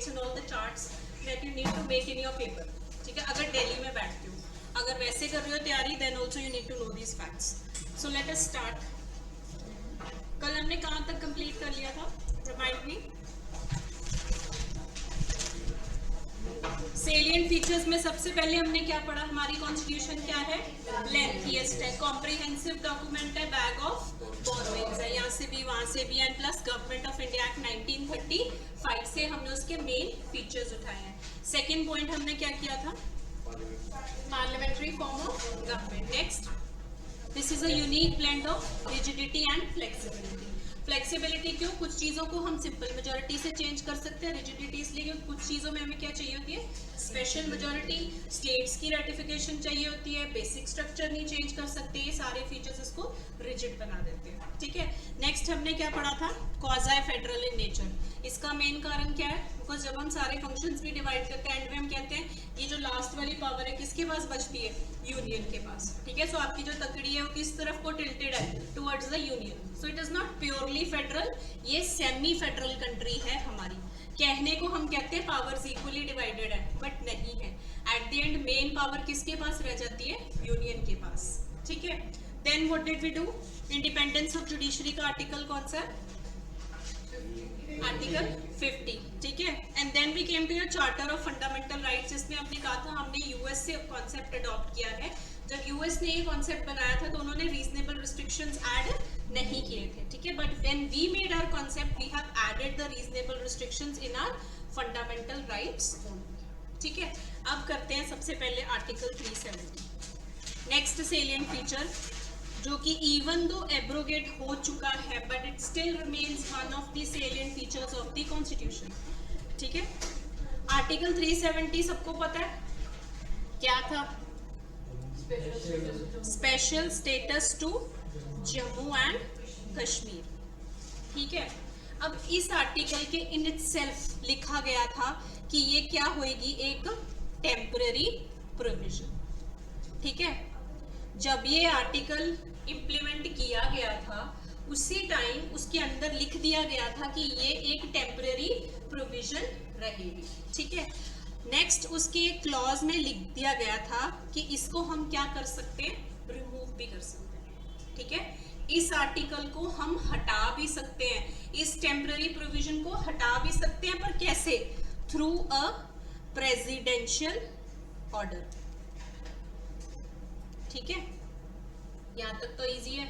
dates and all the charts that you need to make in your paper. ठीक है, अगर दिल्ली में बैठते हो, अगर वैसे कर रहे हो तैयारी, then also you need to know these facts. So let us start. कल हमने कहाँ तक कंप्लीट कर लिया था? Remind me. सेलिएंट फीचर्स में सबसे पहले हमने क्या पढ़ा? हमारी कॉन्स्टिट्यूशन क्या है? लेंथीएस्ट है, कॉम्प्रिहेंसिव डॉक्यूमेंट है, बैग ऑफ बोरोइंग्स है, यहाँ से भी वहां से भी, and plus government of India act 1935 से हमने उसके मेन फीचर्स उठाए हैं. सेकेंड पॉइंट हमने क्या किया था? Parliamentary form of government. Next, this is a unique blend of rigidity and flexibility. Flexibility क्यों? कुछ चीज़ों को हम सिंपल मेजॉरिटी से चेंज कर सकते हैं. रिजिडिटी इसलिए क्योंकि कुछ चीज़ों में हमें क्या चाहिए होती है? Special majority. स्टेट्स की रेटिफिकेशन चाहिए होती है, बेसिक स्ट्रक्चर नहीं चेंज कर सकते. ये सारे फीचर्स इसको रिजिड बना देते हैं. ठीक है. नेक्स्ट हमने क्या पढ़ा था? Quasi federal in nature. इसका मेन कारण क्या है? बिकॉज जब हम सारे फंक्शंस भी डिवाइड करते हैं, एंड में हम कहते हैं ये जो लास्ट वाली पावर है किसके पास बचती है? यूनियन के पास. ठीक है. सो आपकी जो तकड़ी है वो किस तरफ को टिल्टेड है? Towards the union. So it is not purely federal, ये सेमी फेडरल कंट्री है हमारी. कहने को हम कहते हैं पावर्स इक्वली डिवाइडेड है, बट नहीं है. At the end main power किसके पास रह जाती है? यूनियन के पास. ठीक है. Then what did we do? Independence of judiciary का आर्टिकल कौन सा है? आर्टिकल 50. ठीक है. And then we came to your charter of fundamental rights. इसमें हमने कहा था हमने यूएस से कॉन्सेप्ट अडॉप्ट किया है. जब यूएस ने ये कॉन्सेप्ट बनाया था तो उन्होंने रीजनेबल रिस्ट्रिक्शंस ऐड नहीं किए थे. ठीक है. But when we made our concept we have added the reasonable restrictions in our fundamental rights. ठीक है. अब करते हैं सबसे पहले आर्टिकल 370. नेक्स्ट सेलिएंट फीचर जो कि इवन दो एब्रोगेट हो चुका है but it still remains one of the salient features of the constitution. ठीक है. आर्टिकल 370 सबको पता है क्या था? Special status to Jammu and Kashmir. ठीक है. अब इस आर्टिकल के इन इटसेल्फ लिखा गया था कि ये क्या होएगी? एक टेम्पररी प्रोविजन. ठीक है. जब ये आर्टिकल इम्प्लीमेंट किया गया था उसी टाइम उसके अंदर लिख दिया गया था कि ये एक टेम्पररी प्रोविजन रहेगी. ठीक है. नेक्स्ट उसके क्लॉज में लिख दिया गया था कि इसको हम क्या कर सकते हैं? रिमूव भी कर सकते हैं. ठीक है. इस आर्टिकल को हम हटा भी सकते हैं, इस टेम्पररी प्रोविजन को हटा भी सकते हैं, पर कैसे? Through a presidential order. ठीक है. यहाँ तक तो इजी है.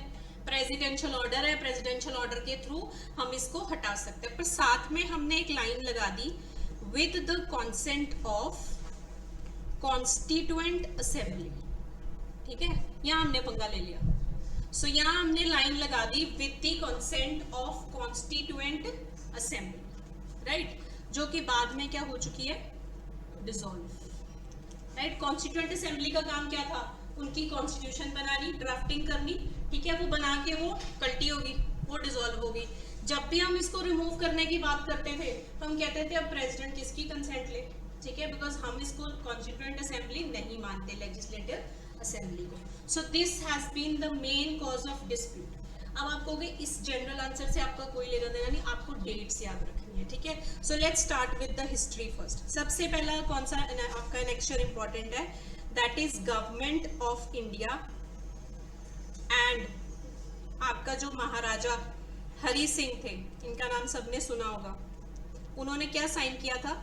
प्रेसिडेंशियल ऑर्डर है, प्रेसिडेंशियल ऑर्डर के थ्रू हम इसको हटा सकते हैं. पर साथ में हमने एक लाइन लगा दी, with the consent of constituent assembly. ठीक है. यहाँ हमने पंगा ले लिया. सो यहाँ हमने लाइन लगा दी with the consent of constituent assembly. Right. जो कि बाद में क्या हो चुकी है? डिसॉल्व. राइट. कॉन्स्टिट्यूएंट असेंबली का काम क्या था? उनकी कॉन्स्टिट्यूशन बनानी, ड्राफ्टिंग करनी. ठीक है. वो बना के वो कल्टी होगी, वो डिसॉल्व होगी. जब भी हम इसको रिमूव करने की बात करते थे तो हम कहते थे अब प्रेसिडेंट किसकी कंसेंट ले. ठीक है. बिकॉज हम इसको कॉन्स्टिट्यूएंट असेंबली नहीं मानते, लेजिस्लेटिव असेंबली को. So this has been the main cause of dispute. अब आप कहोगे इस जनरल आंसर से आपका कोई लेना देना नहीं, आपको डेट्स याद रखनी है. ठीक है. So let's start with the history first. सबसे पहला कौन सा आपका एनेक्चर इंपॉर्टेंट है? That is government of India and आपका जो महाराजा हरि सिंह थे, इनका नाम सबने सुना होगा. उन्होंने क्या साइन किया था?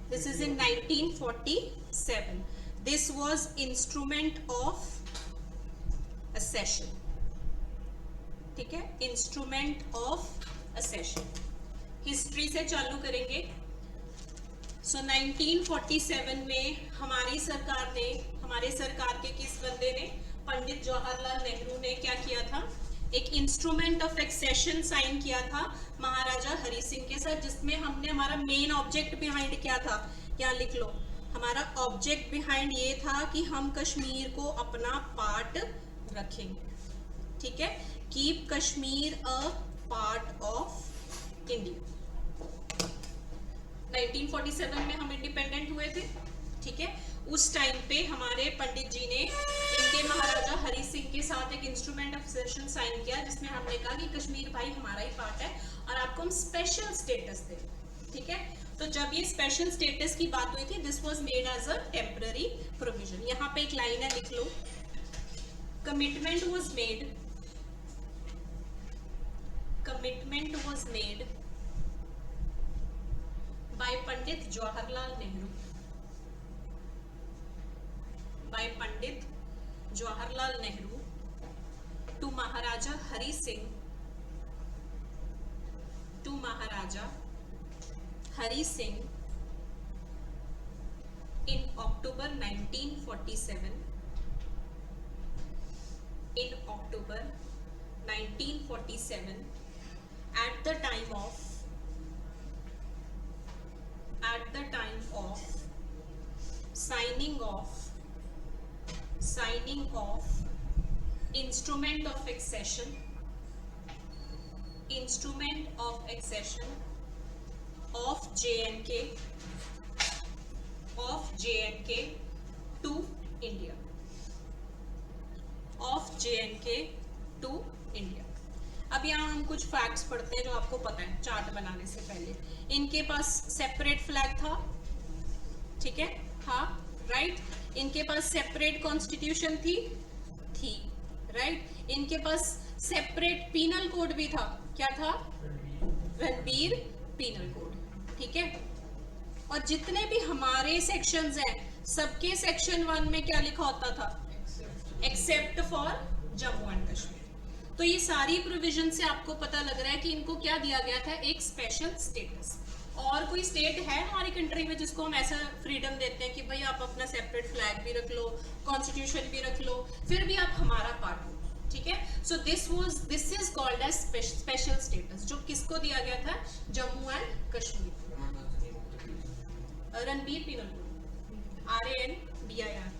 This is in 1947. This was instrument of accession. ठीक है. Instrument of असेशन. हिस्ट्री से चालू करेंगे. सो 1947 में हमारी सरकार ने, हमारे सरकार के किस बंदे ने? पंडित जवाहरलाल नेहरू ने क्या किया था? एक इंस्ट्रूमेंट ऑफ एक्सेशन साइन किया था महाराजा हरि सिंह के साथ, जिसमें हमने हमारा मेन ऑब्जेक्ट बिहाइंड क्या था? क्या लिख लो. हमारा ऑब्जेक्ट बिहाइंड ये था कि हम कश्मीर को अपना पार्ट रखेंगे. ठीक है. Keep Kashmir a part of India. 1947 में हम इंडिपेंडेंट हुए थे. ठीक है. उस टाइम पे हमारे पंडित जी ने इनके महाराजा हरि सिंह के साथ एक इंस्ट्रूमेंट ऑफ सेशन साइन किया, जिसमें हमने कहा कि कश्मीर भाई हमारा ही पार्ट है और आपको हम स्पेशल स्टेटस दें. ठीक है. तो जब ये स्पेशल स्टेटस की बात हुई थी, this was made as a temporary provision. यहाँ पे एक लाइन है, लिख लो, commitment was made by Pandit Jawaharlal Nehru, to Maharaja Hari Singh in October 1947 at the time of signing off instrument of accession of J&K to India, अब यहाँ हम कुछ फैक्ट्स पढ़ते हैं जो आपको पता है चार्ट बनाने से पहले। इनके पास सेपरेट फ्लैग था, ठीक है, हाँ, राइट। इनके पास सेपरेट कॉन्स्टिट्यूशन थी, राइट। इनके पास सेपरेट पीनल कोड भी था, क्या था? रणबीर पीनल कोड, ठीक है। और जितने भी हमारे सेक्शंस हैं, सबके सेक्शन 1 में क्या लिखा होता था? Except for Jammu and Kashmir. तो ये सारी प्रोविजन से आपको पता लग रहा है कि इनको क्या दिया गया था? एक स्पेशल स्टेटस। और कोई स्टेट है हमारी कंट्री में जिसको हम ऐसा फ्रीडम देते हैं कि भाई आप अपना सेपरेट फ्लैग भी रख लो, कॉन्स्टिट्यूशन भी रख लो, फिर भी आप हमारा पार्ट हो, ठीक है। So this is called as special status, जो किसको दिया गया था? Jammu and Kashmir. Ranbir penal code, RANBIR।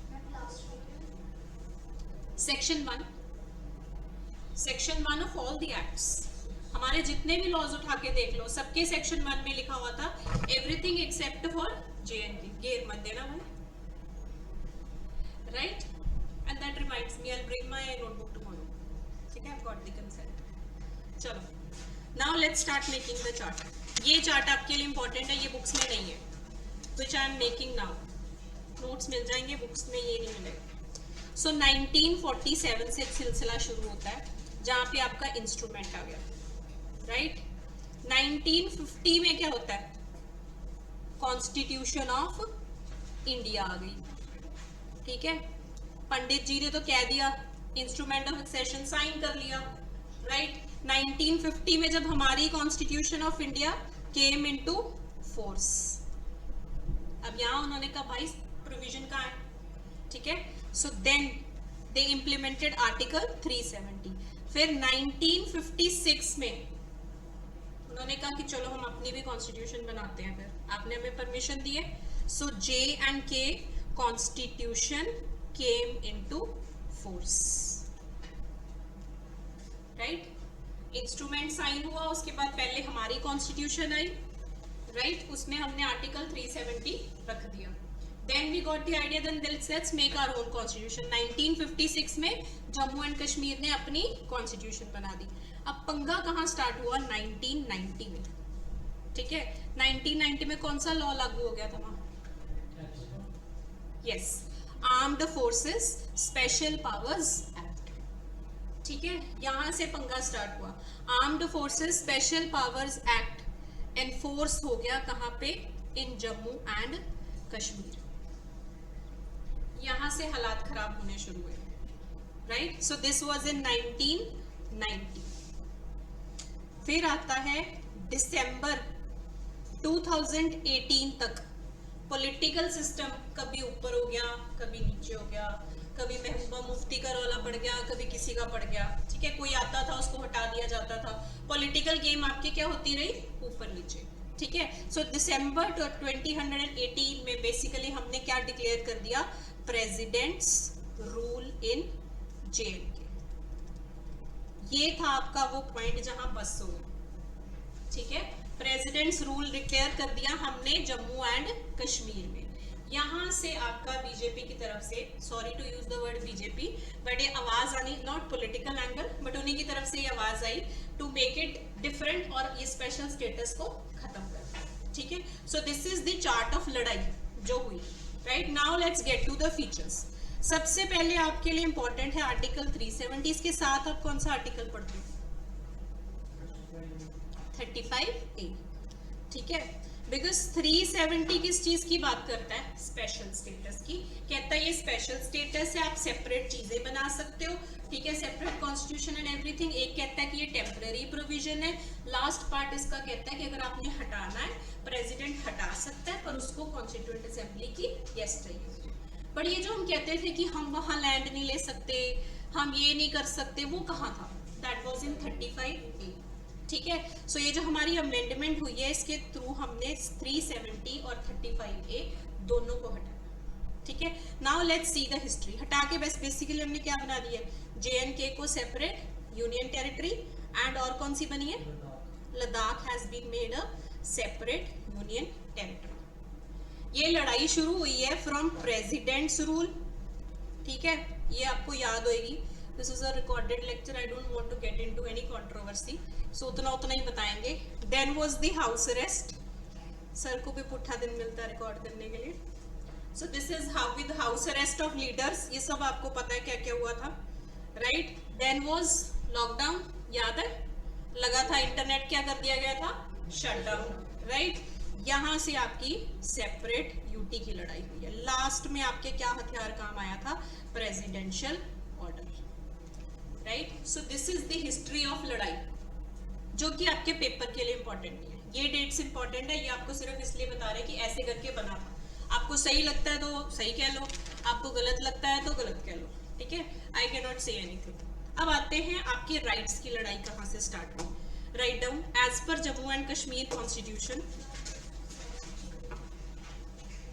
Section 1 of all the acts, हमारे जितने भी लॉज उठा के देख लो, सबके सेक्शन 1 में लिखा हुआ था एवरीथिंग एक्सेप्ट फॉर J&K। गेर मत देना भाई, right. And that reminds me, I will bring my notebook tomorrow, ठीक है, I have got the consent. चलो, now let's start making the chart. ये चार्ट आपके लिए इंपॉर्टेंट है, ये बुक्स में नहीं है, which I am making now. Notes मिल जाएंगे, बुक्स में ये नहीं मिलेगा। सो 1947 से एक सिलसिला शुरू होता है जहाँ पे आपका इंस्ट्रूमेंट आ गया, राइट। 1950 में क्या होता है? कॉन्स्टिट्यूशन ऑफ इंडिया आ गई, ठीक है। पंडित जी ने तो कह दिया, इंस्ट्रूमेंट ऑफ एक्सेशन साइन कर लिया, राइट। 1950 में जब हमारी constitution of India came into force, अब यहां उन्होंने कहा भाई प्रोविजन कहाँ है, ठीक है। So then they implemented article 370। फिर 1956 में उन्होंने कहा कि चलो हम अपनी भी कॉन्स्टिट्यूशन बनाते हैं, फिर आपने हमें परमिशन दी है। So J&K constitution came into force, right. Instrument sign हुआ, उसके बाद पहले हमारी कॉन्स्टिट्यूशन आई, राइट। उसमें हमने आर्टिकल 370 रख दिया। Then we got the idea, then let's make our own constitution। 1956 में जम्मू एंड कश्मीर ने अपनी कॉन्स्टिट्यूशन बना दी। अब पंगा कहाँ स्टार्ट हुआ? 1990 में, ठीक है। 1990 में कौन सा लॉ लागू हो गया था वहां? Yes, armed forces special powers act, ठीक है। यहां से पंगा स्टार्ट हुआ। Armed forces special powers act enforce हो गया कहां पे? इन जम्मू एंड कश्मीर। यहां से हालात खराब होने शुरू हुए, right. So this was in 1990। फिर आता है दिसंबर 2018 तक पॉलिटिकल सिस्टम कभी ऊपर हो गया, कभी नीचे हो गया, कभी महबूबा मुफ्ती का रौला पड़ गया, कभी किसी का पड़ गया, ठीक है। कोई आता था उसको हटा दिया जाता था। पॉलिटिकल गेम आपकी क्या होती रही? ऊपर नीचे, ठीक है। सो दिसंबर 2018 में बेसिकली हमने क्या डिक्लेयर कर दिया? Presidents rule in J&K। ये था आपका वो पॉइंट जहां बस हो गया, ठीक है। प्रेसिडेंट्स रूल डिक्लेयर कर दिया हमने जम्मू एंड कश्मीर में। यहां से आपका बीजेपी की तरफ से, sorry to use the word BJP, but ये आवाज आनी, नॉट पॉलिटिकल एंगल, बट उन्हीं की तरफ से ये आवाज आई टू मेक इट डिफरेंट और ये स्पेशल स्टेटस को खत्म कर, ठीक है, so this is the chart of लड़ाई जो हुई, right. Now let's get to the features. सबसे पहले आपके लिए इंपॉर्टेंट है आर्टिकल 370। इसके साथ आप कौन सा आर्टिकल पढ़ते हो? 35A, ठीक है। बिकॉज 370 किस चीज की बात करता है? स्पेशल स्टेटस की। कहता है ये स्पेशल स्टेटस है, आप सेपरेट चीजें बना सकते हो, ठीक है, सेपरेट कॉन्स्टिट्यूशन एंड एवरीथिंग। एक कहता है कि ये टेम्पररी प्रोविजन है। लास्ट पार्ट इसका कहता है कि अगर आपने हटाना है, प्रेसिडेंट हटा सकता है, पर उसको कॉन्स्टिट्यूएंट असेंबली की यस चाहिए। बट ये जो हम कहते थे कि हम वहां लैंड नहीं ले सकते, हम ये नहीं कर सकते, वो कहाँ था? दैट वाज इन 35A, ठीक है। सो ये जो हमारी अमेंडमेंट हुई है, इसके थ्रू हमने 370 और 35A दोनों को हटाया, ठीक है। Now let's see the history. हटा के बस बेसिकली हमने क्या बना दिया? JNK को सेपरेट यूनियन टेरिटरी, एंड और कौन सी बनी है? Ladakh has been made a separate union territory. ये लड़ाई शुरू हुई है फ्रॉम प्रेसिडेंट्स रूल, ठीक है, ये आपको याद होगी। This is a recorded lecture, I don't want to get into any controversy, so उतना ही बताएंगे। Then was the house arrest, sir को भी पुट्ठा दिन मिलता है रिकॉर्ड करने के लिए। सो this is how with house arrest of leaders, ये सब आपको पता है क्या क्या हुआ था, राइट। देन वाज लॉकडाउन, याद है, लगा था, इंटरनेट क्या कर दिया गया था? Shutdown, right. यहां से आपकी सेपरेट यूटी की लड़ाई हुई है। लास्ट में आपके क्या हथियार काम आया था? Presidential order, right. So this is the history of लड़ाई, जो कि आपके पेपर के लिए इंपॉर्टेंट नहीं है। ये डेट्स इंपॉर्टेंट है, ये आपको सिर्फ इसलिए बता रहे हैं कि ऐसे करके बना था। आपको सही लगता है तो सही कह लो, आपको गलत लगता है तो गलत कह लो, ठीक है। I can not say anything. अब आते हैं आपके राइट्स की लड़ाई कहाँ से स्टार्ट हुई। Write down, as per Jammu and Kashmir constitution,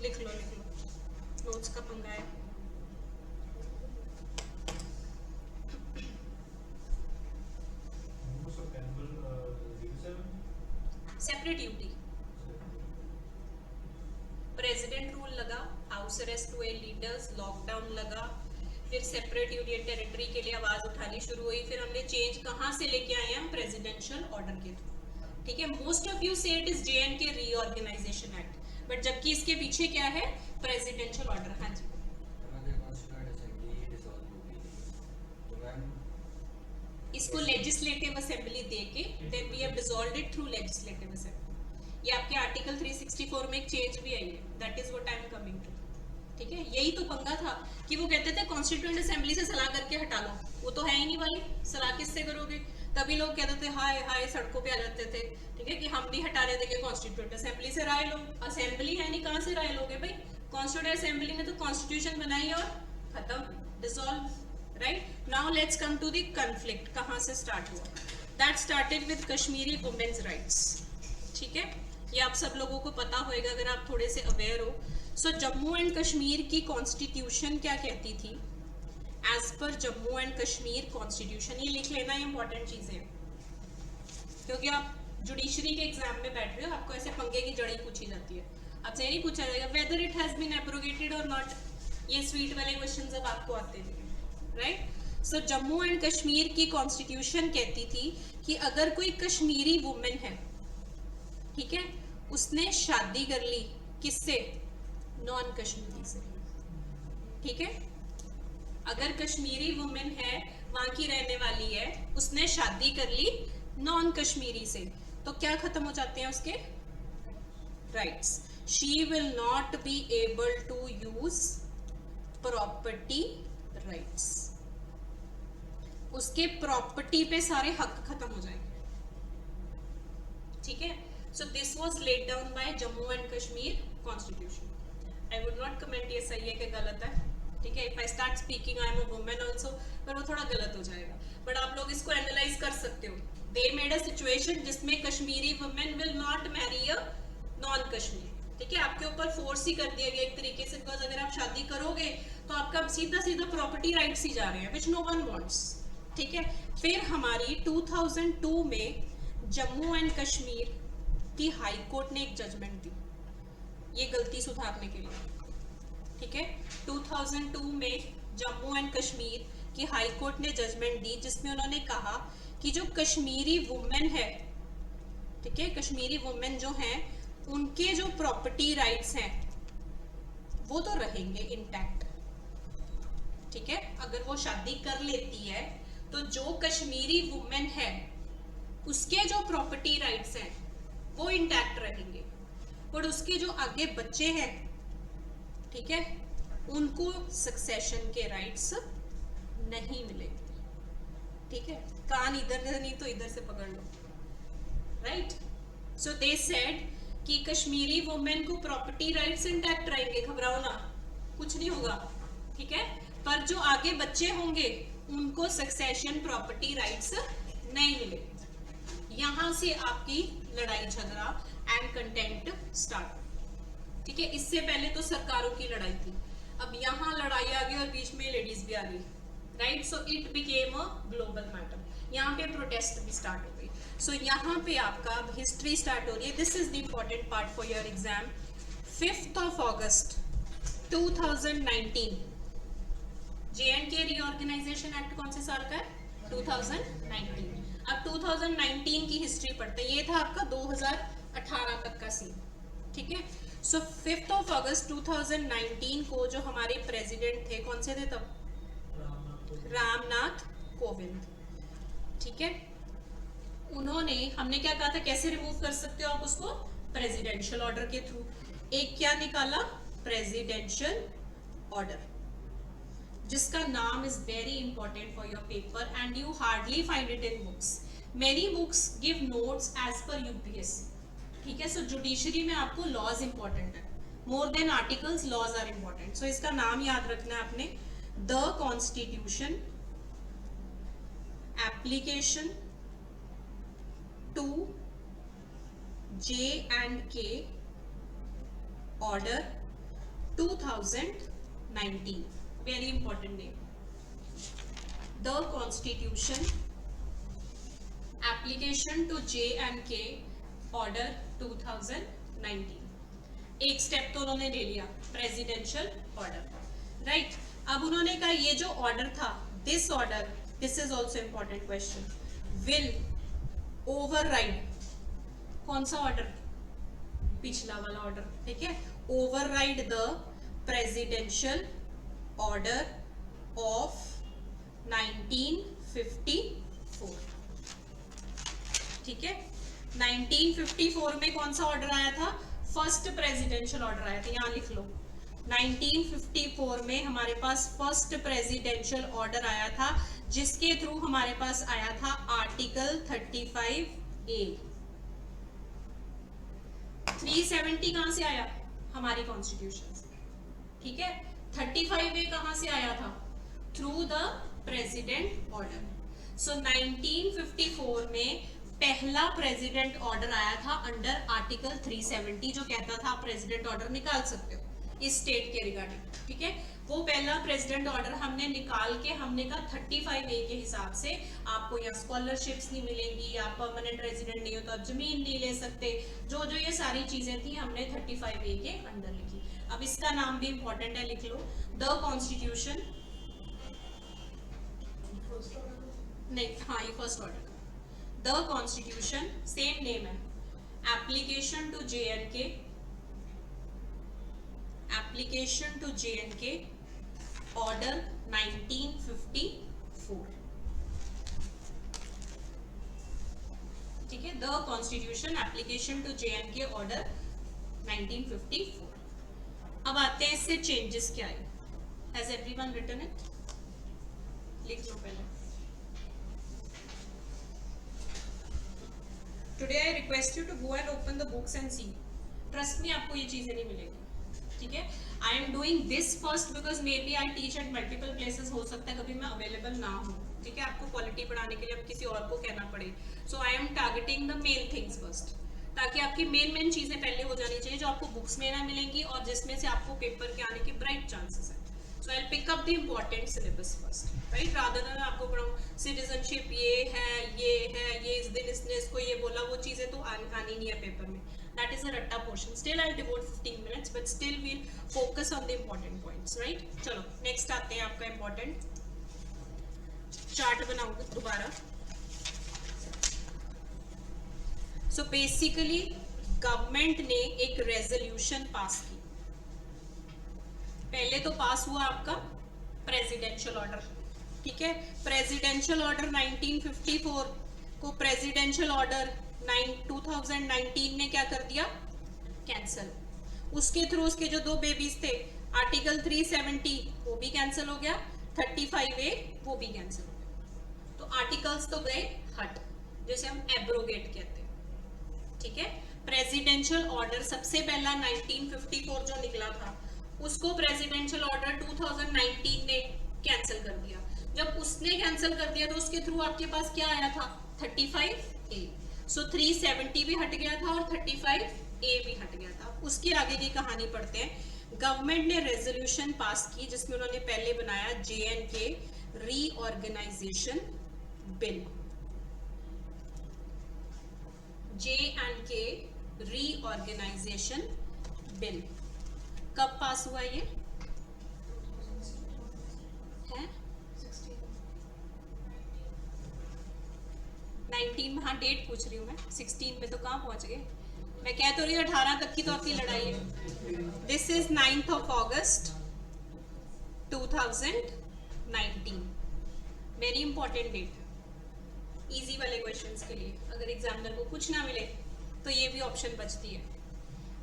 लिख लो नोट्स का पंगा है। सेपरेट यूटी, प्रेसिडेंट रूल लगा, हाउस अरेस्ट हुए लीडर्स, लॉकडाउन लगा, फिर सेपरेट यूनियन टेरिटरी के लिए आवाज उठानी शुरू हुई। फिर हमने चेंज कहाँ से लेके आए हैं? प्रेसिडेंशियल ऑर्डर के थ्रू, ठीक है। Most of you say it is JNK reorganisation act, but जबकि इसके पीछे क्या है? Presidential order. हाँ जी, इसको लेजिस्लेटिव असेंबली देके then we have dissolved it through legislative assembly. ये आपके आर्टिकल 364 में एक चेंज भी आई है, that is what I am coming to, ठीक है। यही तो पंगा था कि वो कहते थे कॉन्स्टिट्यूएंट असेंबली से सलाह करके हटा लो, वो तो है ही नहीं भाई, सलाह किससे करोगे? तभी लोग कहते थे हाय हाय सड़कों पे आ जाते थे, ठीक है, कि हम नहीं हटाने देंगे कॉन्स्टिट्यूएंट असेंबली से राय लो। असेंबली है नहीं, कहाँ से राय लोगे भाई? कॉन्स्टिट्यूएंट असेंबली ने तो कॉन्स्टिट्यूशन बनाई और खत्म, dissolve, right. Now let's come to the conflict. कहाँ से स्टार्ट हुआ? That started with Kashmiri women's rights, ठीक है। ये आप सब लोगों को पता होगा अगर आप थोड़े से अवेयर हो। सो जम्मू एंड कश्मीर की कॉन्स्टिट्यूशन क्या कहती थी? As per Jammu and Kashmir constitution, ये लिख लेना इंपॉर्टेंट चीजें, क्योंकि आप जुडिशरी के एग्जाम में बैठ रहे हो, आपको ऐसे पंगे की जड़ी पूछी जाती है, आपसे नहीं पूछा जाएगा whether it has been abrogated और नॉट। ये स्वीट वाले क्वेश्चंस अब आपको आते हैं, right. So Jammu and Kashmir की कॉन्स्टिट्यूशन कहती थी कि अगर कोई कश्मीरी वुमेन है, ठीक है, उसने शादी कर ली किससे? नॉन कश्मीरी से, ठीक है। अगर कश्मीरी वुमेन है, वहां की रहने वाली है, उसने शादी कर ली नॉन कश्मीरी से, तो क्या खत्म हो जाते हैं उसके rights? She will not be able to use property rights, उसके प्रॉपर्टी पे सारे हक खत्म हो जाएंगे, ठीक है। So this was laid down by Jammu and Kashmir constitution. I would not comment ये सही है कि गलत है, ठीक है। If I start speaking I am a woman also, पर वो थोड़ा गलत हो जाएगा, बट आप लोग इसको एनालाइज कर सकते हो। दे मेड अ सिचुएशन जिसमें Kashmiri women will not marry a non Kashmiri, ठीक है। आपके ऊपर फोर्स ही कर दिया गया एक तरीके से, बिकॉज अगर आप शादी करोगे तो आपका सीधा सीधा प्रॉपर्टी राइट्स ही जा रहे हैं, विच नो वन वांट्स, ठीक है। फिर हमारी 2002 में जम्मू एंड कश्मीर की हाई कोर्ट ने एक जजमेंट दी ये गलती सुधारने के लिए, ठीक है। 2002 में जम्मू एंड कश्मीर की हाई कोर्ट ने जजमेंट दी जिसमें उन्होंने कहा कि जो कश्मीरी वुमेन है, ठीक है, कश्मीरी वुमेन जो हैं उनके जो प्रॉपर्टी राइट्स हैं वो तो रहेंगे इंटैक्ट, ठीक है। अगर वो शादी कर लेती है तो जो कश्मीरी वुमेन है उसके जो प्रॉपर्टी राइट्स हैं वो इंटैक्ट रहेंगे, पर उसके जो आगे बच्चे हैं, ठीक है, उनको सक्सेशन के राइट्स नहीं मिलेंगे, ठीक है। कान इधर नहीं तो इधर से पकड़ लो, राइट। सो दे सेड कि कश्मीरी वुमेन को प्रॉपर्टी राइट्स इंटैक्ट रहेंगे, घबराओ ना, कुछ नहीं होगा, ठीक है। पर जो आगे बच्चे होंगे उनको सक्सेशन प्रॉपर्टी राइट्स नहीं मिलेंगे। यहां से आपकी लड़ाई झगड़ा एंड कंटेंट स्टार्ट, ठीक है। इससे पहले तो सरकारों की लड़ाई थी, अब यहाँ लड़ाई आ गई और बीच में लेडीज भी आ गई, right. So it became a global matter, यहाँ पे प्रोटेस्ट भी स्टार्ट हो गई। सो यहाँ पे आपका हिस्ट्री स्टार्ट हो रही है। This is the important part for your exam. 5 अगस्त 2019 J&K रीऑर्गेनाइजेशन एक्ट कौन से साल का है? 2019। अब 2019 की हिस्ट्री पढ़ते हैं, ये था आपका 2018 तक का सीन, ठीक है। सो 5 अगस्त 2019 को जो हमारे प्रेसिडेंट थे, कौन से थे तब? रामनाथ कोविंद, ठीक है। उन्होंने, हमने क्या कहा था, कैसे रिमूव कर सकते हो आप उसको? प्रेसिडेंशियल ऑर्डर के थ्रू। एक क्या निकाला? प्रेसिडेंशियल ऑर्डर, जिसका नाम is very important for your paper and you hardly find it in books. Many books give notes as per UPSC, ठीक है। सो जुडिशरी में आपको लॉज इंपॉर्टेंट है, more than articles, laws are important. So इसका नाम याद रखना है आपने, the constitution application to J&K order 2019, very important name, the constitution application to J&K order 2019। एक स्टेप तो उन्होंने ले लिया, प्रेसिडेंशियल ऑर्डर, राइट। अब उन्होंने कहा ये जो ऑर्डर था, this order, this is also important question, will override, कौन सा ऑर्डर? पिछला वाला ऑर्डर, ठीक है। Override the presidential order of 1954, ठीक है। 1954 में कौन सा ऑर्डर आया था? फर्स्ट प्रेसिडेंशियल ऑर्डर आया था, यहां लिख लो। 1954 में हमारे पास फर्स्ट प्रेसिडेंशियल ऑर्डर आया था, जिसके थ्रू हमारे पास आया था आर्टिकल 35A। 370 कहां से आया? हमारी कॉन्स्टिट्यूशन से, ठीक है। 35A कहां से आया था? Through the president order. So 1954 में पहला प्रेसिडेंट ऑर्डर आया था अंडर आर्टिकल 370, जो कहता था आप प्रेसिडेंट ऑर्डर निकाल सकते हो इस स्टेट के रिगार्डिंग, ठीक है। वो पहला प्रेसिडेंट ऑर्डर हमने निकाल के, हमने कहा 35A के हिसाब से आपको यहाँ स्कॉलरशिप्स नहीं मिलेंगी, आप परमानेंट रेजिडेंट नहीं हो तो आप जमीन नहीं ले सकते, जो जो ये सारी चीजें थी हमने 35A के अंडर लिखी। अब इसका नाम भी इंपॉर्टेंट है, लिख लो, द कॉन्स्टिट्यूशन, नहीं हाँ ये first order, the constitution, same name है, application to J&K, application to J&K order 1954, ठीक है। The constitution application to J&K order 1954। अब आते हैं इससे चेंजेस क्या है। Has everyone written it? लिख लो पहले। Today I request you to go and open the books and see. Trust me, आपको ये चीजें नहीं मिलेंगी, ठीक है। I am doing this first because may be I teach at multiple places, हो सकता है कभी मैं अवेलेबल ना हूँ, ठीक है। आपको क्वालिटी बढ़ाने के लिए अब किसी और को कहना पड़े। So I am targeting the main things first, ताकि आपकी मेन चीजें पहले हो जानी चाहिए जो आपको बुक्स में ना मिलेंगी और जिसमें से आपको पेपर के आने के ब्राइट चांसेस है। So I will pick up the important syllabus first, right, rather than आपको पढ़ाऊं सिटीजनशिप ये है, ये इस दिन इसने इसको ये बोला, वो चीजें तो आनी नहीं है पेपर में। That is a ratta portion. Still I'll devote 15 minutes, but still we'll focus on the important points, right? चलो next आते हैं आपका important chart बनाऊंगा दोबारा। So basically गवर्नमेंट ने एक रेजोल्यूशन पास की। पहले तो पास हुआ आपका प्रेसिडेंशियल ऑर्डर, ठीक है। प्रेसिडेंशियल ऑर्डर 1954 को प्रेसिडेंशियल ऑर्डर 2019 ने क्या कर दिया, कैंसल। उसके थ्रू उसके जो दो बेबीज थे, आर्टिकल 370 वो भी कैंसिल हो गया, 35A वो भी कैंसिल हो गया। तो आर्टिकल्स तो गए हट, जैसे हम एब्रोगेट कहते हैं, ठीक है। प्रेसिडेंशियल ऑर्डर सबसे पहला 1954 जो निकला था, उसको प्रेसिडेंशियल ऑर्डर 2019 ने कैंसिल कर दिया। जब उसने कैंसिल कर दिया तो उसके थ्रू आपके पास क्या आया था, 35A। सो 370 भी हट गया था और 35A भी हट गया था। उसके आगे की कहानी पढ़ते हैं। गवर्नमेंट ने रेजोल्यूशन पास की जिसमें उन्होंने पहले बनाया JNK reorganisation bill. JNK reorganisation bill कब पास हुआ ये है? 19 में, हाँ डेट पूछ रही हूँ मैं, 16 में तो कहाँ पहुंच गए। मैं कह तो रही हूँ 18 तक की तो आपकी लड़ाई है। This is 9th of August 2019, very important date, easy वाले क्वेश्चंस के लिए। अगर एग्जामिनर को कुछ ना मिले तो ये भी ऑप्शन बचती है,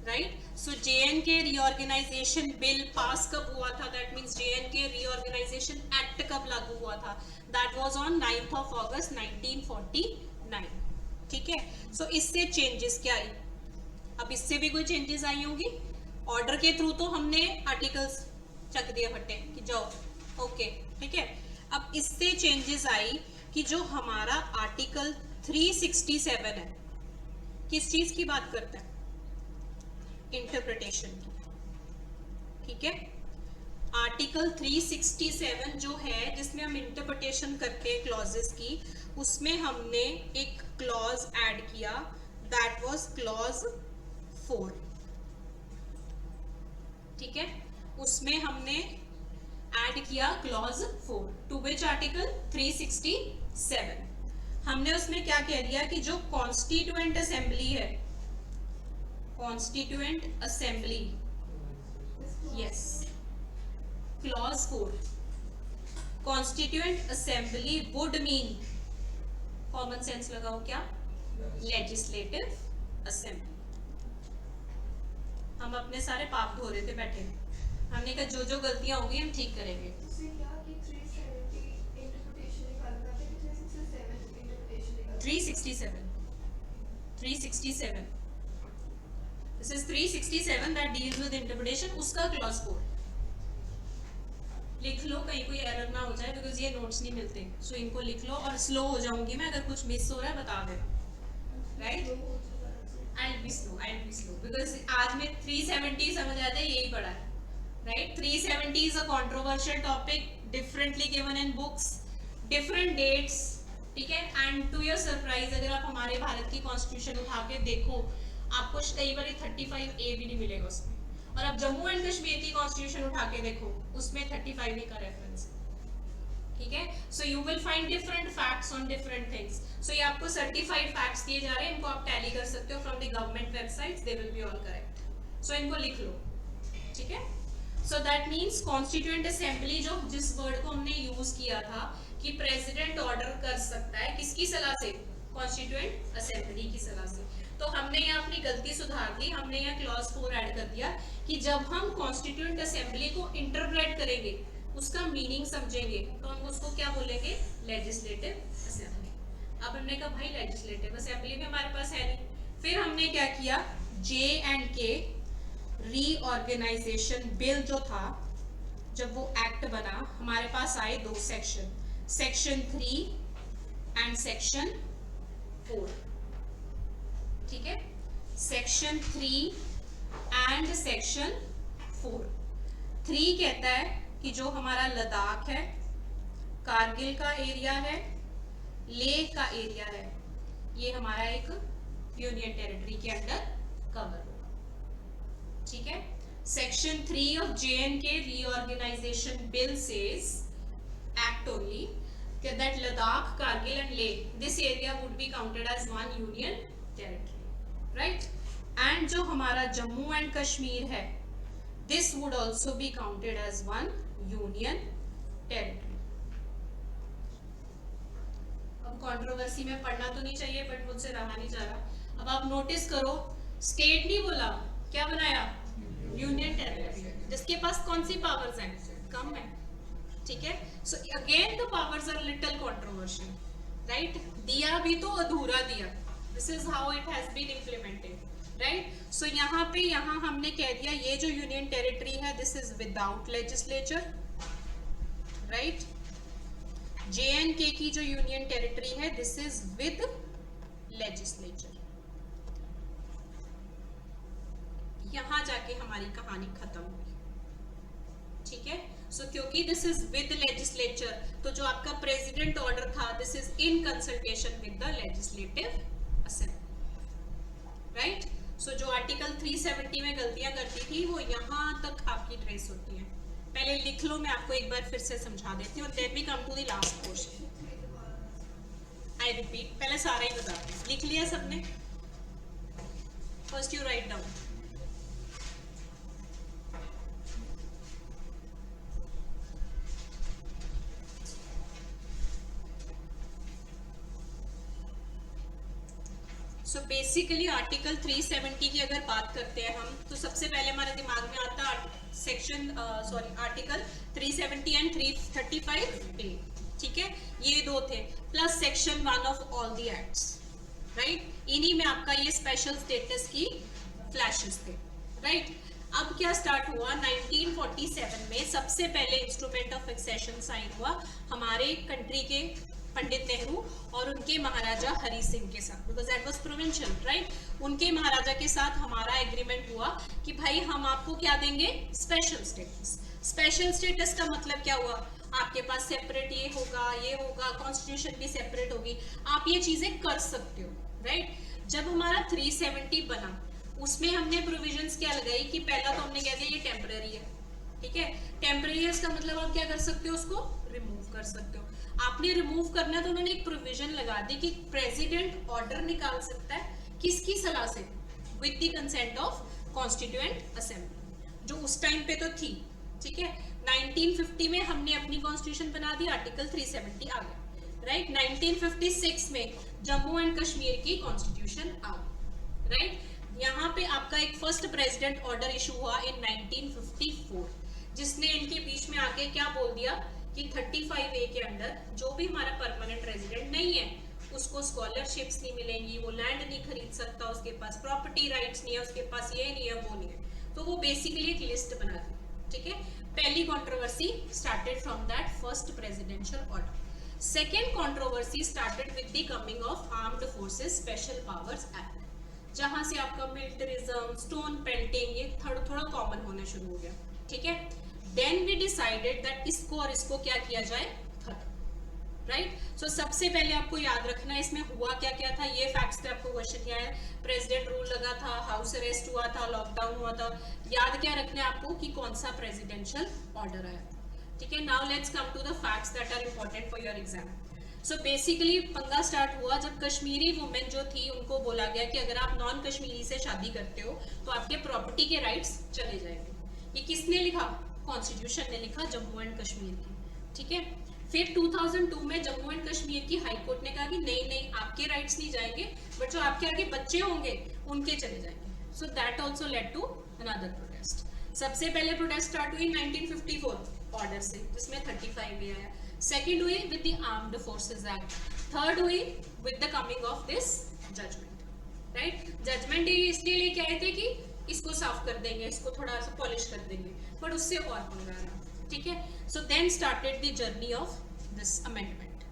right. So JNK reorganisation bill pass कब हुआ था, that means JNK reorganisation act कब लागू हुआ था, that was on 9th of August 1949, ठीक है। सो इससे चेंजेस क्या आई, अब इससे भी कोई चेंजेस आई होंगी। ऑर्डर के थ्रू तो हमने आर्टिकल्स चक दिए फटे कि जाओ, ओके, ठीक है। अब इससे चेंजेस आई कि जो हमारा आर्टिकल 367 है, किस चीज की बात करता है, इंटरप्रिटेशन की, ठीक है। आर्टिकल 367 जो है जिसमें हम इंटरप्रिटेशन करते हैं क्लॉजेस की, उसमें हमने एक क्लॉज ऐड किया, दैट वाज क्लॉज 4, ठीक है। उसमें हमने ऐड किया क्लॉज 4 टू विच आर्टिकल 367। हमने उसमें क्या कह दिया कि जो कॉन्स्टिट्यूएंट असेंबली है, constituent assembly, yes, clause 4, constituent assembly would mean, common sense लगाओ क्या, लेजिस्लेटिव असेंबली। हम अपने सारे पाप धो रहे थे बैठे, हमने कहा जो जो गलतियां होंगी हम ठीक करेंगे। 367 This is 367 that deals with interpretation, उसका क्लॉज 4 लिख लो, कहीं कोई एरर ना हो जाए, बिकॉज ये नोट्स नहीं मिलते। सो इनको लिख लो, और स्लो हो जाऊंगी मैं, अगर कुछ मिस हो रहा है बता दे, right. I'll be slow because आज में 370 समझ आता है, यही पढ़ा है, right? 370 is a controversial topic, differently given in books, different dates, ठीक है। And to your surprise, अगर आप हमारे भारत की कॉन्स्टिट्यूशन उठा के देखो, आपको कई बार 35A भी नहीं मिलेगा उसमें, और अब जम्मू एंड कश्मीर की कॉन्स्टिट्यूशन उठा के देखो, उसमें 35A का रेफरेंस, ठीक है। So you will find different facts on different things. So ये आपको सर्टिफाइड फैक्ट्स दिए जा रहे हैं, इनको आप टैली कर सकते हो from the government websites, they will be all correct. So इनको लिख लो, ठीक है। So that means constituent assembly, जो जिस वर्ड को हमने यूज किया था कि प्रेसिडेंट ऑर्डर कर सकता है, किसकी सलाह से, कॉन्स्टिट्यूएंट असेंबली की सलाह से। तो हमने यहाँ अपनी गलती सुधार दी, हमने यहाँ क्लॉज 4 ऐड कर दिया कि जब हम कॉन्स्टिट्यूएंट असेंबली को इंटरप्रेट करेंगे, उसका मीनिंग समझेंगे, तो हम उसको क्या बोलेंगे, लेजिस्लेटिव असेंबली। अब हमने कहा भाई लेजिस्लेटिव असेंबली में हमारे पास है नहीं, फिर हमने क्या किया, JNK रीऑर्गेनाइजेशन बिल जो था, जब वो एक्ट बना, हमारे पास आए दो सेक्शन, सेक्शन 3 एंड सेक्शन 4, ठीक है। Section 3 and section 4। 3 कहता है कि जो हमारा लद्दाख है, कारगिल का एरिया है, लेह का एरिया है, ये हमारा एक यूनियन टेरिटरी के अंडर कवर होगा, ठीक है। Section 3 of JNK reorganisation bill says act only that Ladakh, Kargil and Leh, this area would be counted as one union territory, right? And जो हमारा जम्मू एंड कश्मीर है, this would also be counted as one union territory. अब controversy में पढ़ना तो नहीं चाहिए बट मुझसे रहा नहीं जा रहा। अब आप नोटिस करो, स्टेट नहीं बोला, क्या बनाया? यूनियन टेरिटरी, जिसके पास कौन सी पावर्स हैं? कम है, ठीक है। So again the powers are little controversial, right? दिया भी तो अधूरा दिया, this is how it has been implemented, right? So यहाँ पे हमने कह दिया ये जो यूनियन टेरिटरी है this is without legislature, right? JNK की जो यूनियन टेरिटरी है दिस इज विद लेजिस्लेचर। यहां जाके हमारी कहानी खत्म हुई, ठीक है। सो क्योंकि दिस इज विद लेजिस्लेचर, तो जो आपका प्रेसिडेंट ऑर्डर था this is in consultation with the legislative assembly, right? So जो आर्टिकल 370 में गलतियां करती थी वो यहां तक आपकी ट्रेस होती है। पहले लिख लो, मैं आपको एक बार फिर से समझा देती हूँ, then we come to the last portion. I repeat, पहले सारा ही बताते हैं। लिख लिया सबने? First you write down. So basically article 370 की अगर बात करते हैं हम, तो सबसे पहले हमारे दिमाग में आता सेक्शन आर्टिकल 370 एंड 335A, ठीक है। ये दो थे, plus section 1 of all the acts, right? इन्हीं में आपका ये स्पेशल स्टेटस की फ्लैशेस थे, राइट? अब क्या स्टार्ट हुआ? 1947 में सबसे पहले इंस्ट्रूमेंट ऑफ एक्सेशन साइन हुआ हमारे कंट्री के पंडित नेहरू और उनके महाराजा हरि सिंह के साथ, because that was provincial, right? उनके महाराजा के साथ हमारा एग्रीमेंट हुआ कि भाई हम आपको क्या देंगे? Special status. स्पेशल स्टेटस का मतलब क्या हुआ? आपके पास सेपरेट ये होगा, कॉन्स्टिट्यूशन भी सेपरेट होगी, आप ये चीजें कर सकते हो, राइट? जब हमारा 370 बना उसमें हमने प्रोविजंस क्या लगाई कि पहला तो हमने कह दिया ये टेम्पररी है, ठीक है। टेम्पररी है इसका मतलब आप क्या कर सकते हो? उसको रिमूव कर सकते हो। आपने रिमूव करना है तो उन्होंने एक प्रोविजन लगा दी कि प्रेसिडेंट ऑर्डर निकाल सकता है, किसकी सलाह से? With the consent of constituent assembly, जो उस टाइम पे तो थी, ठीक है। 1950 में हमने अपनी कॉन्स्टिट्यूशन बना दी, आर्टिकल 370 आ गया, राइट? 1956 में जम्मू एंड कश्मीर की कॉन्स्टिट्यूशन आ गई, राइट? यहाँ पे आपका एक फर्स्ट प्रेसिडेंट ऑर्डर इशू हुआ इन 1954, जिसने इनके बीच में आके क्या बोल दिया कि 35A के अंदर जो भी हमारा परमानेंट रेजिडेंट नहीं है उसको स्कॉलरशिप्स नहीं मिलेंगी, वो लैंड नहीं खरीद सकता, उसके पास प्रॉपर्टी राइट्स नहीं है, उसके पास ये नहीं है, वो नहीं है। तो वो बेसिकली एक लिस्ट बना दी, ठीक है। पहली controversy started from that first presidential order. Second controversy started with the coming of armed forces special powers act, जहां से आपका मिलिटरिज्म, स्टोन पेंटिंग ये थोड़ा कॉमन होना शुरू हो गया, ठीक है। देन वी डिसाइडेड दैट इसको और इसको क्या किया जाए? खत्म, राइट? सो सबसे पहले आपको याद रखना है इसमें हुआ क्या क्या था, ये फैक्ट्स पे आपको क्वेश्चन क्या है। प्रेसिडेंट रूल लगा था, हाउस अरेस्ट हुआ था, लॉकडाउन हुआ था। याद क्या रखना है आपको कि कौन सा प्रेसिडेंशियल ऑर्डर आया, ठीक है। Now let's come to the facts that are important for your exam. So basically पंगा स्टार्ट हुआ जब कश्मीरी वुमेन जो थी उनको बोला गया कि अगर आप नॉन कश्मीरी से शादी करते हो तो आपके प्रॉपर्टी के राइट्स चले जाएंगे। ये किसने लिखा? कॉन्स्टिट्यूशन ने लिखा, जम्मू एंड कश्मीर की, ठीक है। फिर 2002 में जम्मू एंड कश्मीर की हाई कोर्ट ने कहा कि नहीं आपके राइट्स नहीं जाएंगे, बट जो आपके आगे बच्चे होंगे उनके चले जाएंगे। So that also led to another protest. सबसे पहले प्रोटेस्ट स्टार्ट हुई 1954 ऑर्डर से, जिसमें 35A आया। सेकेंड हुई with the armed forces act. Third हुई with the coming of this judgement, right? Judgement इसलिए लेके आए थे कि इसको साफ कर देंगे, इसको थोड़ा सा पॉलिश कर देंगे, बट उससे और पंगा रहा, ठीक है। So then started the journey of this amendment.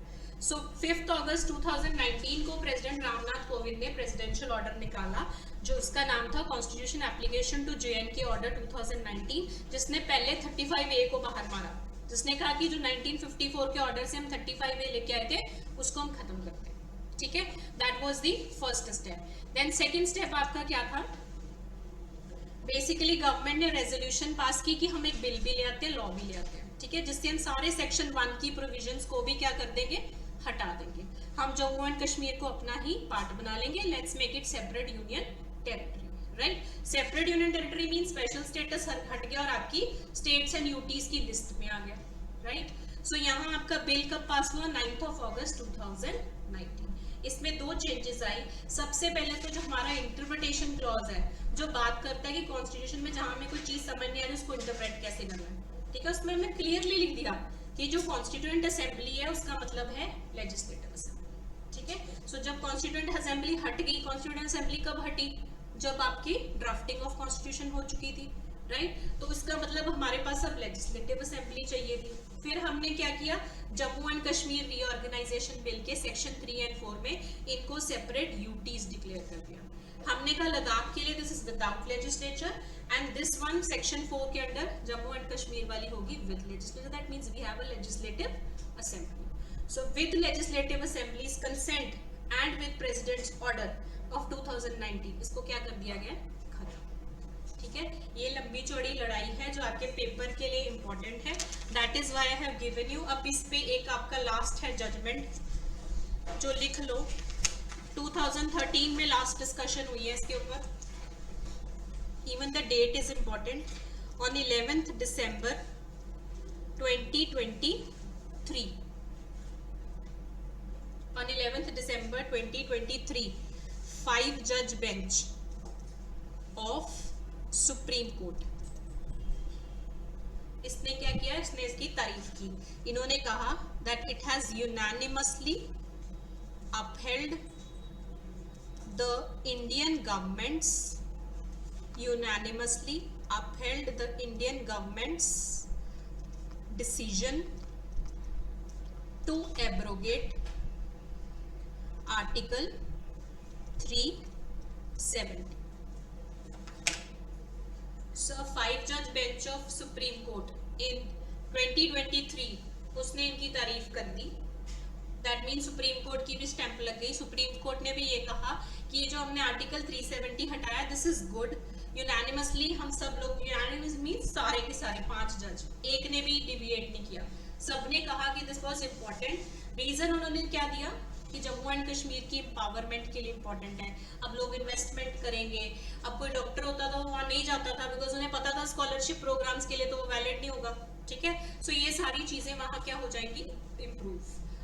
So 5 अगस्त 2019 को प्रेसिडेंट रामनाथ कोविंद ने प्रेसिडेंशियल ऑर्डर निकाला, जो उसका नाम था constitution application to JNK order 2019, जिसने पहले 35A को बाहर मारा, जिसने कहा कि जो 1954 के ऑर्डर से हम 35A लेके आए थे उसको हम खत्म करते हैं, ठीक है। That was the first step. Then second step आपका क्या था? बेसिकली गवर्नमेंट ने रेजोल्यूशन पास की कि हम एक बिल भी ले आते हैं, लॉ भी ले आते हैं, ठीक है, जिससे हम सारे सेक्शन 1 की प्रोविजंस को भी क्या कर देंगे? हटा देंगे। हम जम्मू एंड कश्मीर को अपना ही पार्ट बना लेंगे। Let's make it separate union territory, right. Separate union territory mean special status हट गया और आपकी स्टेट्स एंड यूटीज की लिस्ट में आ गया, राइट। सो यहाँ आपका बिल कब पास हुआ? 9 अगस्त 2019। इसमें दो चेंजेस आई। सबसे पहले तो जो हमारा इंटरप्रिटेशन क्लॉज है, जो बात करता है कि कॉन्स्टिट्यूशन में जहां हमें कोई चीज समझ नहीं आ रही उसको इंटरप्रेट कैसे करना है, ठीक है, उसमें हमने क्लियरली लिख दिया कि जो कॉन्स्टिट्यूएंट असेंबली है उसका मतलब है लेजिस्लेटिव असेंबली, ठीक है। सो जब कॉन्स्टिट्यूएंट असेंबली हट गई, कॉन्स्टिट्यूएंट असेंबली कब हटी? जब आपकी ड्राफ्टिंग ऑफ कॉन्स्टिट्यूशन हो चुकी थी, राइट। तो इसका मतलब हमारे पास अब लेजिस्लेटिव असेंबली चाहिए थी। फिर हमने क्या किया, Jammu and Kashmir reorganisation bill के सेक्शन 3 और 4 में इनको सेपरेट यूटीज डिक्लेयर कर दिया। हमने कहा लद्दाख के लिए this is without legislature and this one section 4 के अंडर जम्मू एंड कश्मीर वाली होगी with legislature. That means we have a legislative assembly. So with legislative assembly's consent and with president's order of 2019 इसको क्या कर दिया गया? खत्म, ठीक है। ये लंबी चौड़ी लड़ाई है जो आपके पेपर के लिए इंपॉर्टेंट है। That is why I have given you. अब इस पे एक आपका लास्ट है जजमेंट जो लिख लो। 2013 में लास्ट डिस्कशन हुई है इसके ऊपर। Even the date is important. On 11th December 2023, on 11th December 2023, 5 judge bench of supreme court, इसने क्या किया? इसने इसकी तारीफ की। इन्होंने कहा that it has unanimously upheld the Indian governments, unanimously upheld the Indian government's decision to abrogate Article 370. So 5 judge bench of Supreme Court in 2023 उसने इनकी तारीफ कर दी। दैट मीन सुप्रीम कोर्ट की भी स्टैंप लग गई। सुप्रीम कोर्ट ने भी ये कहा कि ये जो हमने आर्टिकल 370 हटाया दिस इज गुड। यूनानिमसली हम सब लोग, यूनानिमस मींस सारे के सारे 5 जज, एक ने भी डिविएट नहीं किया, सबने कहा कि दिस वाज इम्पोर्टेंट। रीजन उन्होंने क्या दिया कि जम्मू एंड कश्मीर की एम्पावरमेंट के लिए इम्पोर्टेंट है। अब लोग इन्वेस्टमेंट करेंगे। अब कोई डॉक्टर होता था वो वहाँ नहीं जाता था बिकॉज उन्हें पता था स्कॉलरशिप प्रोग्राम्स के लिए तो वो वैलिड नहीं होगा, ठीक है। सो ये सारी चीजें वहाँ क्या हो जाएंगी? इम्प्रूव।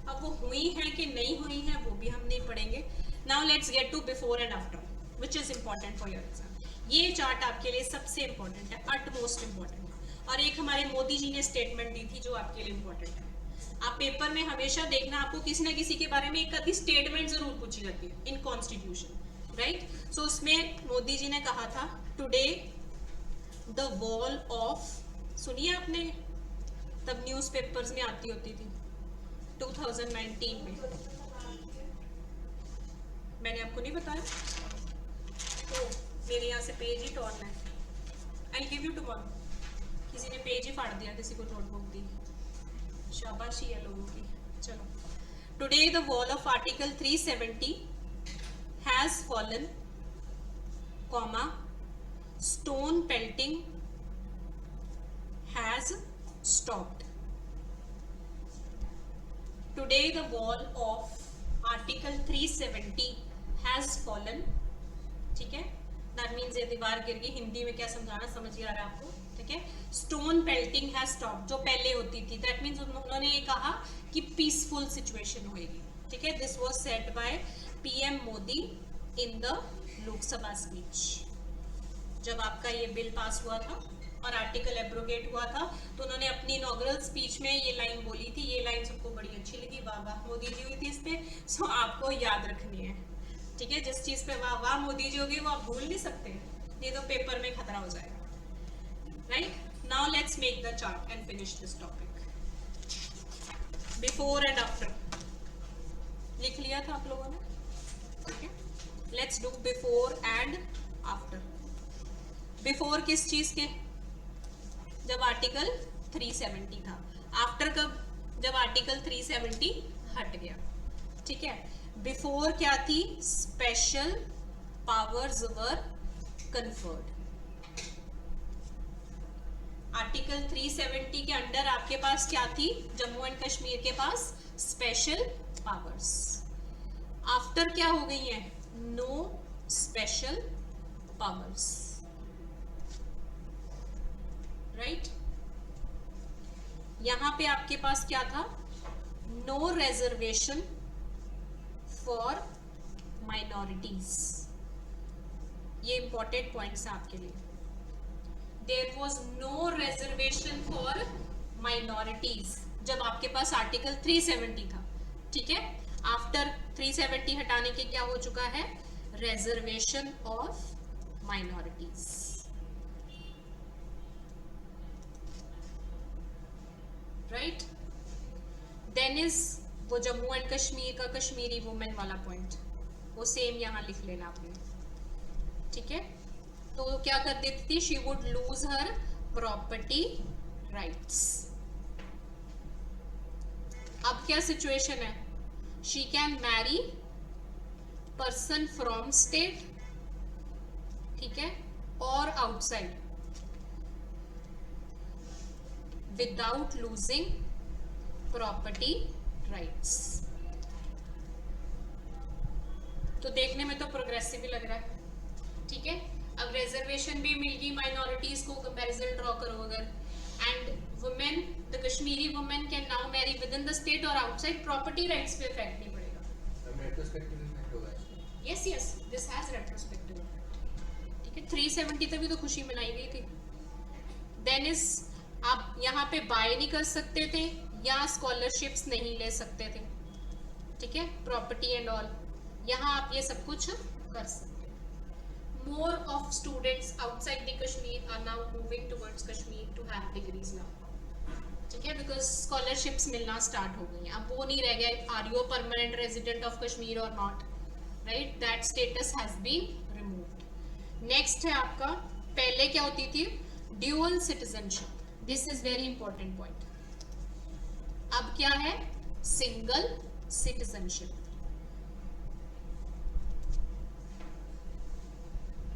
अब वो हुई हैं कि नहीं हुई हैं वो भी हम नहीं पढ़ेंगे। Now let's get to before and after which is important for your exam. ये चार्ट आपके लिए सबसे इम्पोर्टेंट है, अटमोस्ट इम्पोर्टेंट है। और एक हमारे मोदी जी ने स्टेटमेंट दी थी जो आपके लिए इम्पोर्टेंट है। आप पेपर में हमेशा देखना आपको किसी ना किसी के बारे में एक आधी स्टेटमेंट जरूर पूछी जाती है इन कॉन्स्टिट्यूशन, राइट। सो उसमें मोदी जी ने कहा था टुडे द वॉल ऑफ, सुनिए आपने, तब न्यूज़पेपर्स में आती होती थी 2019 में, मैंने आपको नहीं बताया तो मेरे यहाँ से पेज ही टॉर्न है। I give you tomorrow. किसी ने पेज ही फाड़ दिया, किसी को नोटबुक दी, शाबाशी है लोगों की। चलो, today the wall of article 370 has fallen, comma, stone pelting has stopped. Today the wall of article 370 has fallen, ठीक है। दैट मीन्स ये दीवार गिर गई। हिंदी में क्या समझाना, समझ आ रहा है आपको, ठीक है। स्टोन पेल्टिंग हैज स्टॉप्ड, जो पहले होती थी, दैट मीन्स उन्होंने ये कहा कि पीसफुल सिचुएशन होगी, ठीक है। This was said by PM Modi in the Lok Sabha speech. जब आपका ये बिल पास हुआ था और आर्टिकल एब्रोगेट हुआ था तो उन्होंने अपनी इनॉग्रल स्पीच में ये लाइन बोली थी। ये लाइन सबको बड़ी अच्छी लगी, वाह वाह मोदी जी हुई थी इस पे। सो आपको याद रखनी है, ठीक है। जिस चीज पे वाह वाह मोदी जी होगी वो आप भूल नहीं सकते, नहीं तो पेपर में खतरा हो जाएगा, right. Now let's make the chart and finish this topic. Before and after लिख लिया था आप लोगों ने, ठीक है। Let's do before and after. Before किस चीज के? जब आर्टिकल 370 था। आफ्टर कब? जब आर्टिकल 370 हट गया, ठीक है। बिफोर क्या थी? स्पेशल पावर्स वर कन्फर्ड। आर्टिकल 370 के अंडर आपके पास क्या थी? जम्मू एंड कश्मीर के पास स्पेशल पावर्स। आफ्टर क्या हो गई है? No special powers, right. यहां पे आपके पास क्या था, नो रिजर्वेशन फॉर माइनॉरिटीज, ये इंपॉर्टेंट पॉइंट्स है आपके लिए। There was no reservation for minorities जब आपके पास आर्टिकल 370 था, ठीक है। आफ्टर 370 हटाने के क्या हो चुका है, reservation of minorities, right. Then is वो जम्मू एंड कश्मीर का कश्मीरी वुमेन वाला पॉइंट, वो सेम यहां लिख लेना आपने, ठीक है। तो क्या कर देती थी, she would lose her property rights. अब क्या सिचुएशन है, she can marry person from state, ठीक है, और outside without losing property rights. तो देखने में तो प्रोग्रेसिव ही लग रहा है, ठीक है। अब रिजर्वेशन भी मिल गई माइनॉरिटीज को, कंपैरिजन ड्रॉ करो अगर, and women, the Kashmiri women can now marry with in the state और आउटसाइड, प्रॉपर्टी राइट्स पे इफेक्ट नहीं पड़ेगा। Yes yes, this has retrospective effect, ठीक है। 370 तक भी तो खुशी मनाई गई थी। देन इज आप यहाँ पे बाय नहीं कर सकते थे या स्कॉलरशिप्स नहीं ले सकते थे, ठीक है, प्रॉपर्टी एंड ऑल, यहाँ आप ये सब कुछ कर सकते। More of students outside the Kashmir are now moving towards Kashmir to have degrees now, ठीक है, because scholarships मिलना start हो गई हैं। अब वो नहीं रह गया are you a permanent resident of Kashmir or not, right, that status has been removed। next है आपका, पहले क्या होती थी, dual citizenship, this is very important point। अब क्या है, single citizenship,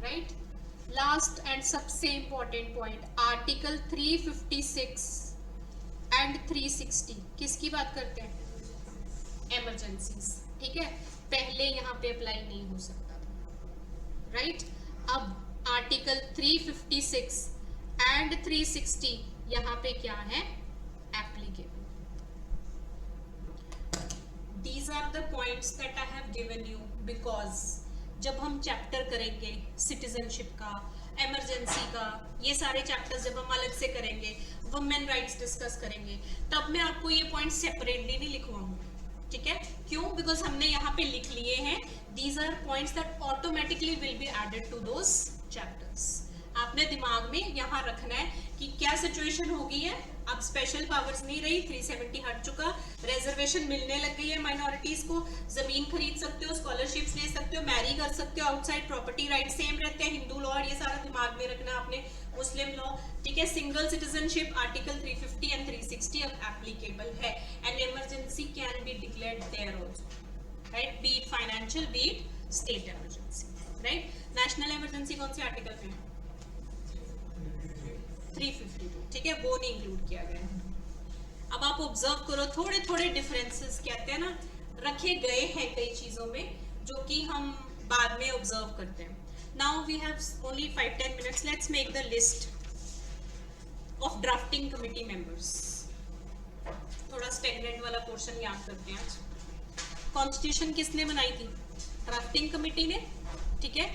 right. Last and सबसे इंपॉर्टेंट पॉइंट, आर्टिकल 356 एंड 360 किसकी बात करते हैं, इमरजेंसीज, ठीक है। पहले यहाँ पे अप्लाई नहीं हो सकता था, राइट। अब आर्टिकल 356 एंड 360 यहाँ पे क्या है, applicable. These are the points that I have given you because जब हम चैप्टर करेंगे सिटीजनशिप का, इमरजेंसी का, ये सारे चैप्टर्स जब हम अलग से करेंगे, वुमेन राइट्स डिस्कस करेंगे, तब मैं आपको ये पॉइंट सेपरेटली नहीं लिखवाऊंगी, ठीक है। क्यों, बिकॉज हमने यहाँ पे लिख लिए हैं, these are points that automatically will be added to those chapters. आपने दिमाग में यहाँ रखना है कि क्या सिचुएशन हो गई है, अब स्पेशल पावर्स नहीं रही, 370 हट चुका, रिजर्वेशन मिलने लग गई है माइनॉरिटीज को, जमीन खरीद सकते हो, स्कॉलरशिप्स ले सकते हो, मैरी कर सकते हो, आउटसाइड प्रॉपर्टी राइट सेम रहते हैं, हिंदू लॉ, ये सारा दिमाग में रखना आपने, मुस्लिम लॉ, ठीक है। सिंगल सिटीजनशिप आर्टिकल 350 एंड 360 अब एप्लीकेबल है, and emergency can be declared there also, right, be it financial, be it state emergency, right. National emergency कौन से आर्टिकल में, 352, ठीक है, वो नहीं इंक्लूड किया गया है। अब आप ऑब्जर्व करो, थोड़े थोड़े डिफरेंसेस कहते हैं ना, रखे गए हैं कई चीजों में जो कि हम बाद में ऑब्जर्व करते हैं। Now we have only 5-10 minutes, let's make the list of drafting committee members. थोड़ा स्टेगनेंट वाला पोर्शन याद करते हैं आज। कॉन्स्टिट्यूशन किसने बनाई थी, ड्राफ्टिंग कमिटी ने, ठीक है।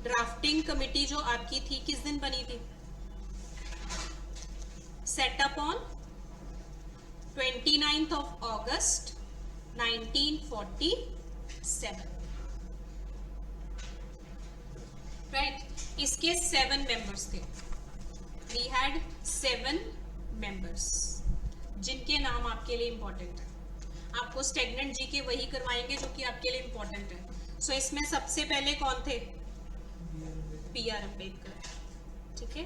ड्राफ्टिंग कमिटी जो आपकी थी किस दिन बनी थी, set up on 29th of August 1947, right। इसके 7 members थे, we had 7 members जिनके नाम आपके लिए इंपॉर्टेंट है। आपको स्टेगनेंट जी के वही करवाएंगे जो कि आपके लिए इंपॉर्टेंट है। सो इसमें सबसे पहले कौन थे, BR अम्बेडकर, ठीक है,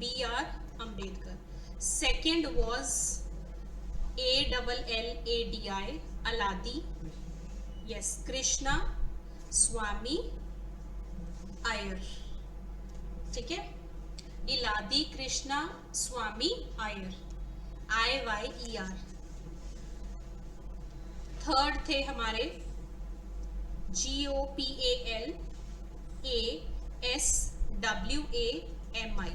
BR Ambedkar. Second was ALLADI Alladi, yes, Krishnaswami Iyer, ठीक है, Alladi Krishnaswami Iyer, IYER। Third थे हमारे GOPAL GOPALASWAMI,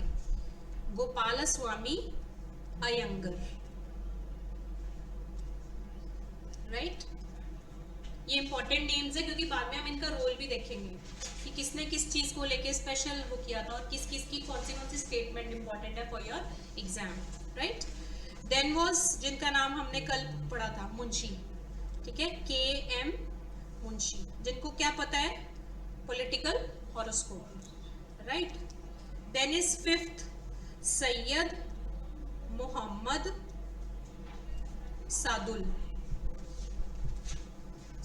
Gopalaswami Ayyangar, right. ये इंपॉर्टेंट नेम्स है क्योंकि बाद में हम इनका रोल भी देखेंगे कि किसने किस चीज को लेके स्पेशल वो किया था और किस किस की कौन सी स्टेटमेंट इंपॉर्टेंट है for your exam, right. Then was जिनका नाम हमने कल पढ़ा था मुंशी, ठीक है, KM मुंशी, जिनको क्या पता है, political horoscope, right. Then is fifth Syed Mohammad Saadulla,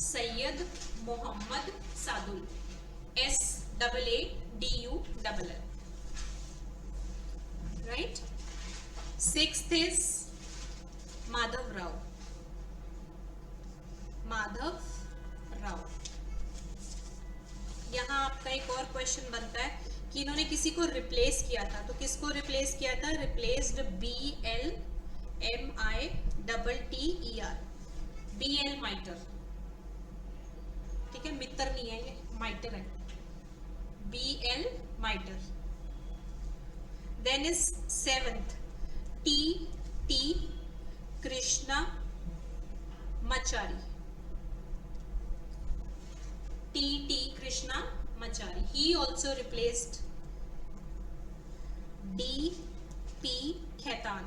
Syed Mohammad Saadulla, SAADULL, right. Sixth is Madhav Rao, Madhav Rao. यहाँ आपका एक और क्वेश्चन बनता है कि इन्होंने किसी को रिप्लेस किया था, तो किसको रिप्लेस किया था, रिप्लेस्ड BLMITTER, BL माइटर, ठीक है, मित्र नहीं है ये, माइटर है, BL Mitter. Then is seventh TT Krishnamachari, TT Krishnamachari, he also replaced DP Khaitan,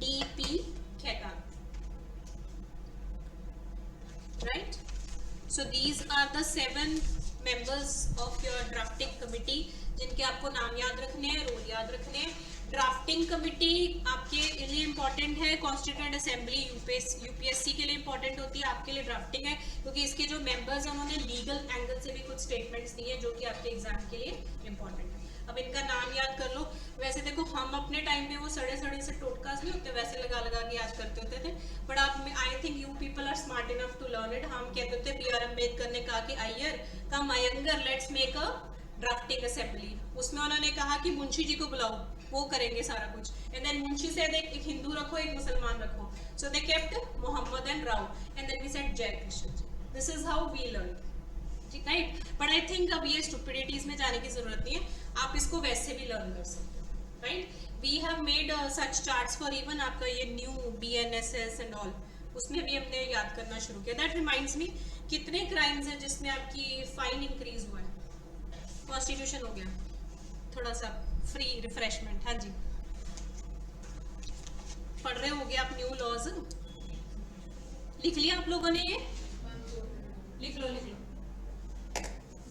DP Khaitan, right? So these are the 7 members of your drafting committee जिनके आपको नाम याद रखने हैं, रोल याद रखने हैं। ड्राफ्टिंग कमिटी आपके लिए इंपॉर्टेंट है, कॉन्स्टिट्यूएंट असेंबली यूपीएससी के लिए इंपॉर्टेंट होती है, आपके लिए ड्राफ्टिंग है क्योंकि इसके जो मेंबर्स हैं उन्होंने लीगल एंगल से भी कुछ स्टेटमेंट्स दिए हैं जो कि आपके एग्जाम के लिए इंपॉर्टेंट है। अब इनका नाम याद कर लो। वैसे देखो हम अपने टाइम में वो सड़े से टोटकास नहीं होते, वैसे लगा के याद करते होते थे, बट आप I think you people are smart enough to learn it. हम कहते थे BR अम्बेडकर ने कहा कि Iyer cum Ayyangar let's make a drafting assembly, उसमें उन्होंने कहा कि मुंशी जी को बुलाओ, वो करेंगे सारा कुछ। एंड देन मुंशी से एक हिंदू रखो, एक मुसलमान रखो, so they kept Mohammad and Rao and then we said Jai Krishna ji. This is how we learn, right. But I think अब ये स्टुपिडिटीज में जाने की जरूरत नहीं है, आप इसको वैसे भी लर्न कर सकते हो, right. We have made such charts for even आपका ये न्यू BNSS एंड ऑल, उसमें भी हमने याद करना शुरू किया। दैट रिमाइंड्स मी, कितने क्राइम्स हैं जिसमें आपकी फाइन इंक्रीज हुआ है? कॉन्स्टिट्यूशन हो गया, थोड़ा सा फ्री रिफ्रेशमेंट, हाँ जी, पढ़ रहे होगे आप न्यू लॉज, लिख लिया आप लोगों ने? ये लिख लो।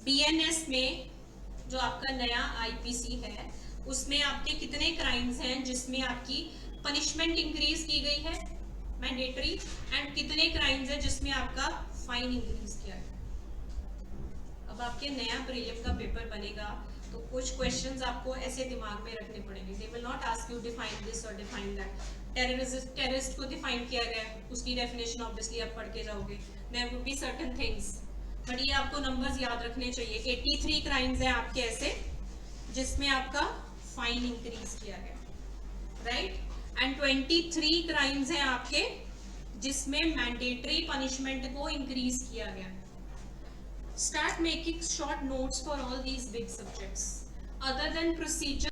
BNS में जो आपका नया IPC है उसमें आपके कितने क्राइम्स हैं जिसमें आपकी पनिशमेंट इंक्रीज की गई है मैंडेटरी, एंड कितने क्राइम्स हैं जिसमें आपका फाइन इंक्रीज किया है? अब आपके नया प्रीलिम का पेपर बनेगा तो कुछ क्वेश्चंस आपको ऐसे दिमाग में रखने पड़ेंगे। They will not ask you define this और डिफाइन दैट। टेररिस्ट को डिफाइन किया गया है, उसकी डेफिनेशन ऑब्वियसली आप पढ़ के जाओगे। There will be certain things, but ये आपको नंबर्स याद रखने चाहिए। 83 क्राइम्स हैं आपके ऐसे जिसमें आपका फाइन इंक्रीज किया गया, राइट, एंड 23 क्राइम्स हैं आपके जिसमें मैंडेटरी पनिशमेंट को इंक्रीज किया गया। Start making short notes for all these big subjects. Other than procedure